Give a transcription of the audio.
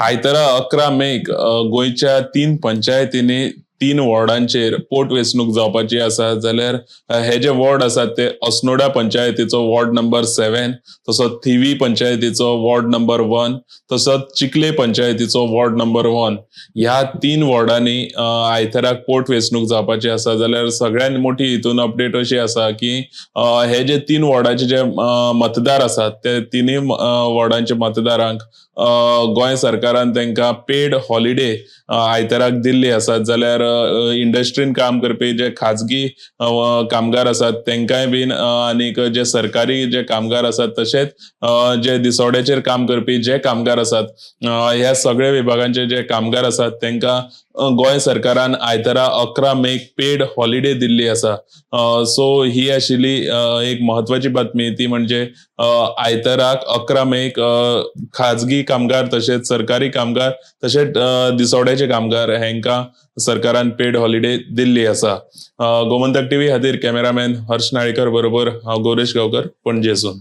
आयतारा 11 मेक गोंयच्या 3 पंचायतींनी 3 वॉर्डांचेर पोटवेंचणूक जावपाची आसा. जाल्यार हे जे वॉर्ड आसात ते अस्नोडा पंचायतीचो वॉर्ड नंबर 7, तसोच थिवी पंचायतीचो वॉर्ड नंबर 1, तसोच चिखले पंचायतीचो वॉर्ड नंबर 1. ह्या 3 वॉर्डांनी आयताराक पोटवेंचणूक जावपाची आसा. जाल्यार सगळ्यात मोठी हितून अपडेट अशी आसा की हे जे 3 वॉर्डाचे जे मतदार आसात ते तिनूय वॉर्डांचे मतदारांक गोंय सरकारान तांकां पेड हॉलिडे आयताराक दिल्ली आसात. जाल्यार इंडस्ट्रीन काम करपी जे खाजगी कामगार आसात तांकांय बीन आनीक जे सरकारी जे कामगार आसात तशेंच जे दिसवड्याचेर काम करपी जे कामगार आसात ह्या सगळ्या विभागांचे जे कामगार आसात तांकां गोंय सरकारान आयतारा 11 मेक पेड हॉलिडे दिल्ली आसा. सो ही आशिल्ली एक म्हत्वाची बातमी, ती म्हणजे आयताराक 11 मेक खाजगी कामगार तशेंच सरकारी कामगार तशेंच दिसवड्याचे कामगार हांकां सरकारान पेड हॉलिडे दिल्ली आसा. गोमंतक टीव्ही खातीर कॅमेरामॅन हर्ष नाळेकर बरोबर हांव गौरेश गांवकर, पणजेसून.